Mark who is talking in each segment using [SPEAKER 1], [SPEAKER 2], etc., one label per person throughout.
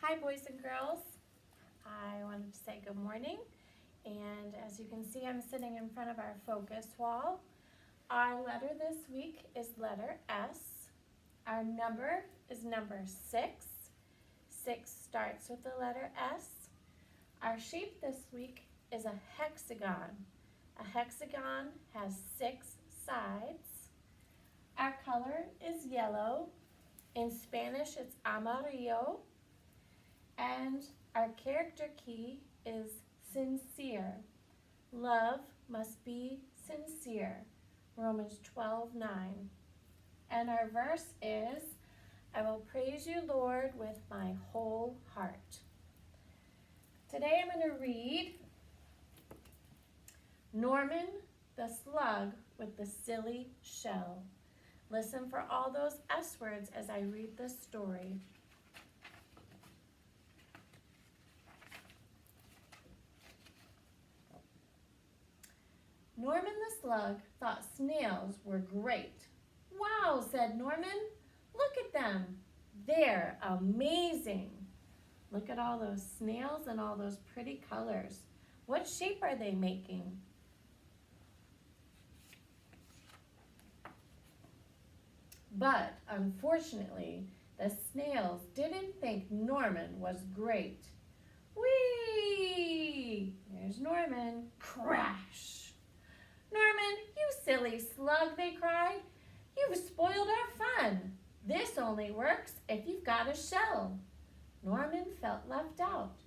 [SPEAKER 1] Hi boys and girls. I wanted to say good morning, and as you can see I'm sitting in front of our focus wall. Our letter this week is letter S. Our number is number 6. 6 starts with the letter S. Our shape this week is a hexagon. A hexagon has 6 sides. Our color is yellow. In Spanish it's amarillo. And our character key is sincere. Love must be sincere. Romans 12:9. And our verse is, I will praise you, Lord, with my whole heart. Today I'm going to read Norman the Slug with the Silly Shell. Listen for all those S words as I read this story. Norman the Slug thought snails were great. Wow, said Norman. Look at them. They're amazing. Look at all those snails and all those pretty colors. What shape are they making? But unfortunately, the snails didn't think Norman was great. Whee! There's Norman. Crash! Norman, you silly slug, they cried. You've spoiled our fun. This only works if you've got a shell. Norman felt left out.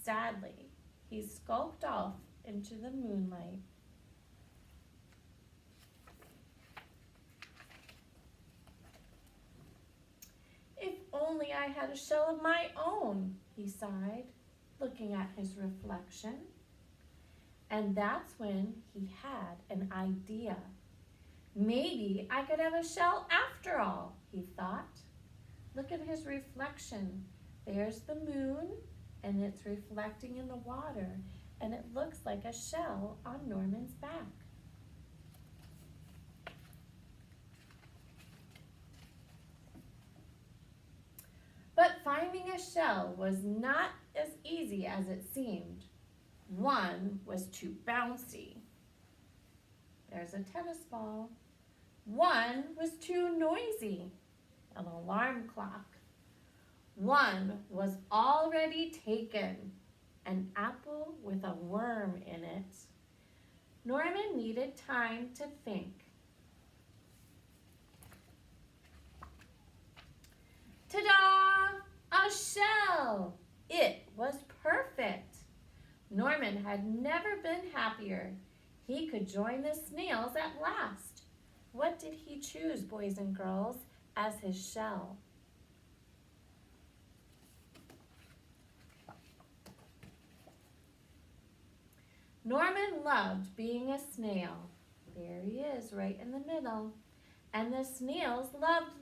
[SPEAKER 1] Sadly, he skulked off into the moonlight. If only I had a shell of my own, he sighed, looking at his reflection. And that's when he had an idea. Maybe I could have a shell after all, he thought. Look at his reflection. There's the moon, and it's reflecting in the water, and it looks like a shell on Norman's back. But finding a shell was not as easy as it seemed. One was too bouncy. There's a tennis ball. One was too noisy. An alarm clock. One was already taken. An apple with a worm in it. Norman needed time to think. Ta-da! A shell! It was perfect. Norman had never been happier. He could join the snails at last. What did he choose, boys and girls, as his shell? Norman loved being a snail. There he is, right in the middle. And the snails loved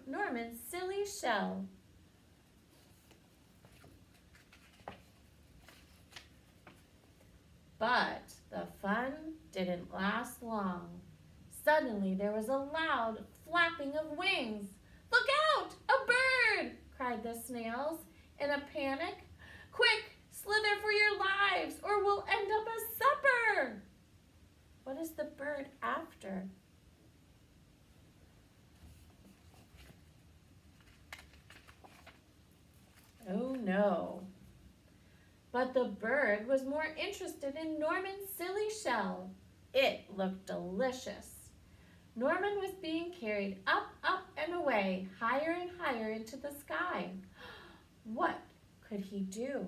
[SPEAKER 1] Norman's silly shell. But the fun didn't last long. Suddenly there was a loud flapping of wings. Look out! A bird! Cried the snails in a panic. Quick, slither for your lives or we'll end up a supper! What is the bird after? Oh no. But the bird was more interested in Norman's silly shell. It looked delicious. Norman was being carried up, up, and away, higher and higher into the sky. What could he do?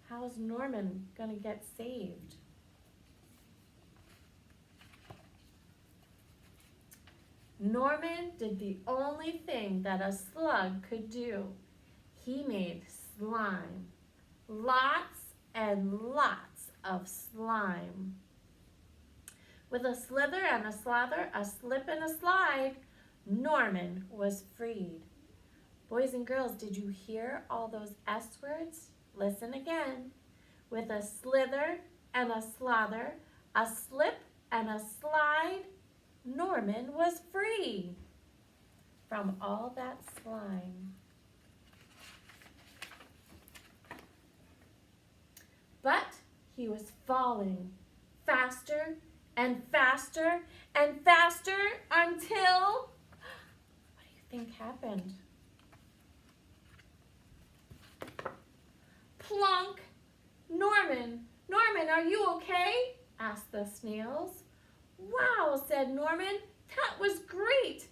[SPEAKER 1] How's Norman going to get saved? Norman did the only thing that a slug could do. He made slime. Lots and lots of slime. With a slither and a slather, a slip and a slide, Norman was freed. Boys and girls, did you hear all those S words? Listen again. With a slither and a slather, a slip and a slide, Norman was free from all that slime. But he was falling faster and faster and faster until, what do you think happened? Plunk! Norman, are you okay? Asked the snails. Wow, said Norman, that was great.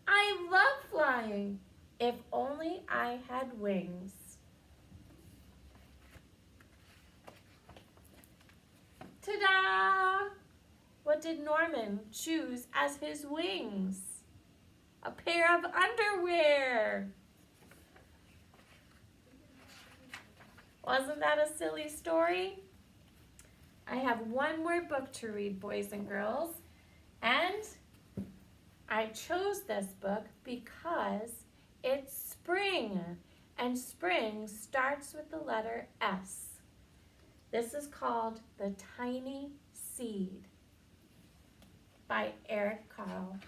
[SPEAKER 1] I love flying. If only I had wings. Ta-da! What did Norman choose as his wings? A pair of underwear. Wasn't that a silly story? I have one more book to read, boys and girls, and I chose this book because it's spring, and spring starts with the letter S. This is called The Tiny Seed by Eric Carle.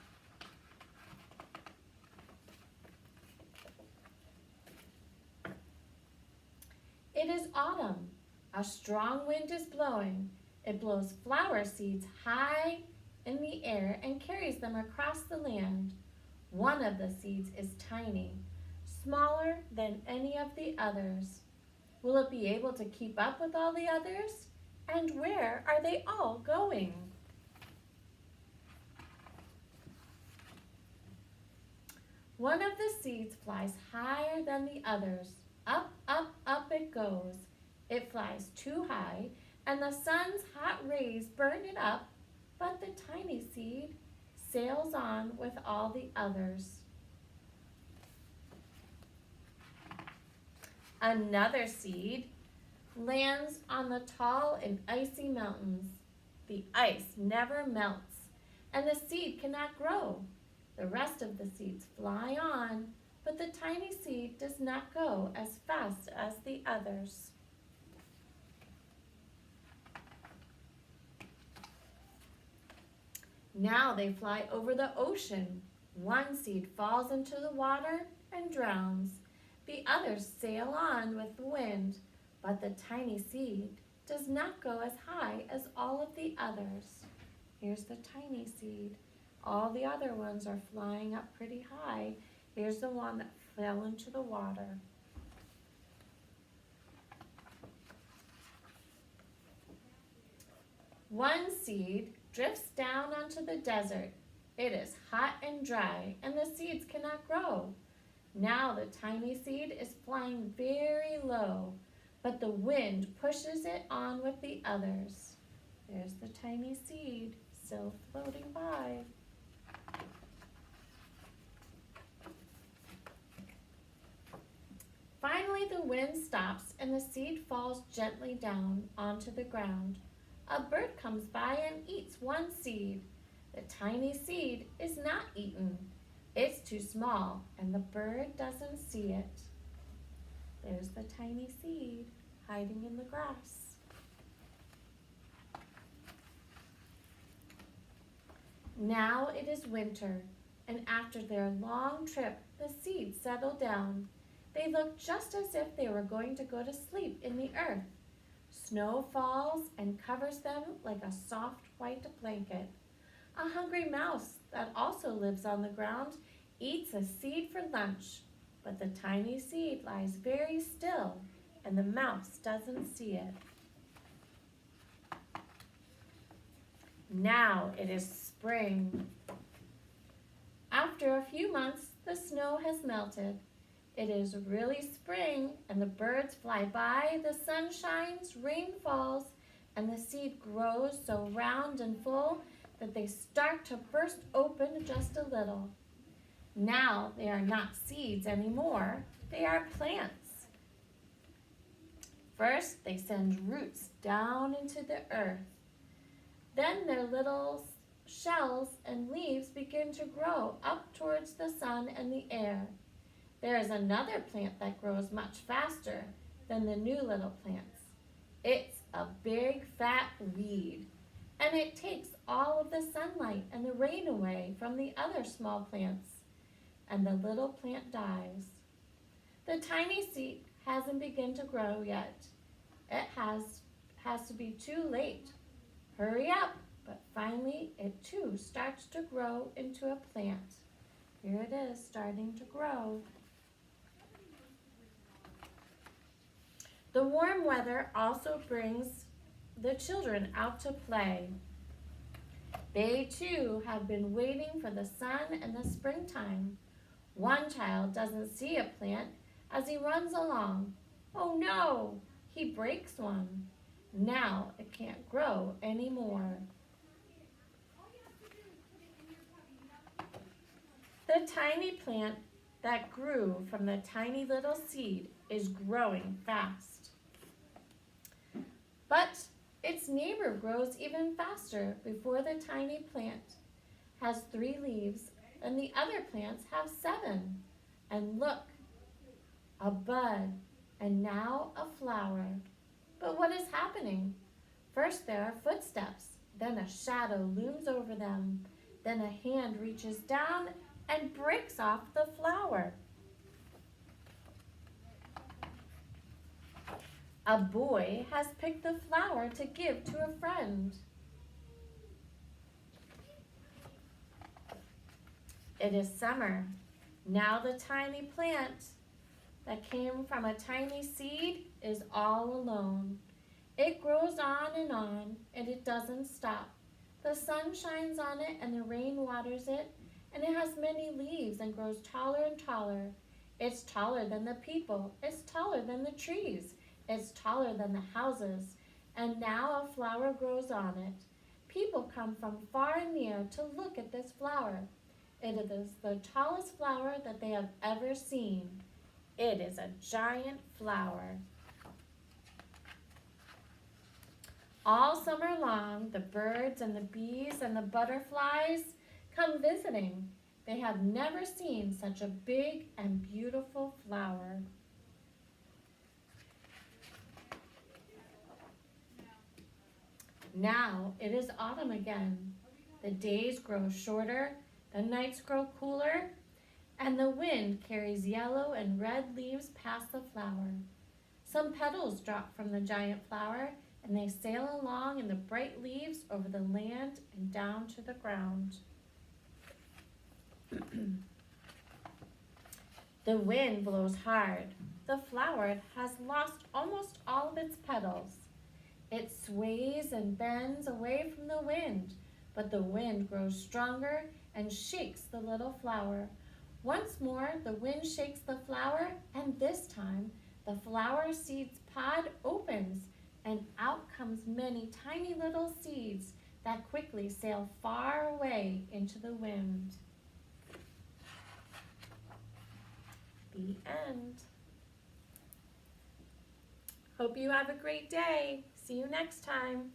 [SPEAKER 1] It is autumn. A strong wind is blowing. It blows flower seeds high in the air and carries them across the land. One of the seeds is tiny, smaller than any of the others. Will it be able to keep up with all the others? And where are they all going? One of the seeds flies higher than the others. Up, up, up it goes. It flies too high, and the sun's hot rays burn it up, but the tiny seed sails on with all the others. Another seed lands on the tall and icy mountains. The ice never melts, and the seed cannot grow. The rest of the seeds fly on, but the tiny seed does not go as fast as the others. Now they fly over the ocean. One seed falls into the water and drowns. The others sail on with the wind, but the tiny seed does not go as high as all of the others. Here's the tiny seed. All the other ones are flying up pretty high. Here's the one that fell into the water. One seed drifts down onto the desert. It is hot and dry, and the seeds cannot grow. Now the tiny seed is flying very low, but the wind pushes it on with the others. There's the tiny seed still floating by. Finally, the wind stops and the seed falls gently down onto the ground. A bird comes by and eats one seed. The tiny seed is not eaten. It's too small and the bird doesn't see it. There's the tiny seed hiding in the grass. Now it is winter, and after their long trip, the seeds settle down. They look just as if they were going to go to sleep in the earth. Snow falls and covers them like a soft white blanket. A hungry mouse that also lives on the ground eats a seed for lunch, but the tiny seed lies very still and the mouse doesn't see it. Now it is spring. After a few months, the snow has melted. It is really spring, and the birds fly by, the sun shines, rain falls, and the seed grows so round and full that they start to burst open just a little. Now they are not seeds anymore, they are plants. First, they send roots down into the earth. Then their little shells and leaves begin to grow up towards the sun and the air. There is another plant that grows much faster than the new little plants. It's a big fat weed, and it takes all of the sunlight and the rain away from the other small plants, and the little plant dies. The tiny seed hasn't begun to grow yet. It has has to be too late. Hurry up! But finally, it too starts to grow into a plant. Here it is, starting to grow. The warm weather also brings the children out to play. They too have been waiting for the sun and the springtime. One child doesn't see a plant as he runs along. Oh no! He breaks one. Now it can't grow anymore. The tiny plant that grew from the tiny little seed is growing fast. But its neighbor grows even faster before the tiny plant has 3 leaves and the other plants have 7. And look, a bud and now a flower. But what is happening? First there are footsteps, then a shadow looms over them, then a hand reaches down and breaks off the flower. A boy has picked the flower to give to a friend. It is summer. Now the tiny plant that came from a tiny seed is all alone. It grows on, and it doesn't stop. The sun shines on it and the rain waters it, and it has many leaves and grows taller and taller. It's taller than the people. It's taller than the trees. It's taller than the houses. And now a flower grows on it. People come from far and near to look at this flower. It is the tallest flower that they have ever seen. It is a giant flower. All summer long, the birds and the bees and the butterflies come visiting. They have never seen such a big and beautiful flower. Now it is autumn again. The days grow shorter, the nights grow cooler, and the wind carries yellow and red leaves past the flower. Some petals drop from the giant flower, and they sail along in the bright leaves over the land and down to the ground. The wind blows hard. The flower has lost almost all of its petals. It sways and bends away from the wind, but the wind grows stronger and shakes the little flower. Once more, the wind shakes the flower, and this time, the flower seed's pod opens, and out comes many tiny little seeds that quickly sail far away into the wind. The end. Hope you have a great day. See you next time.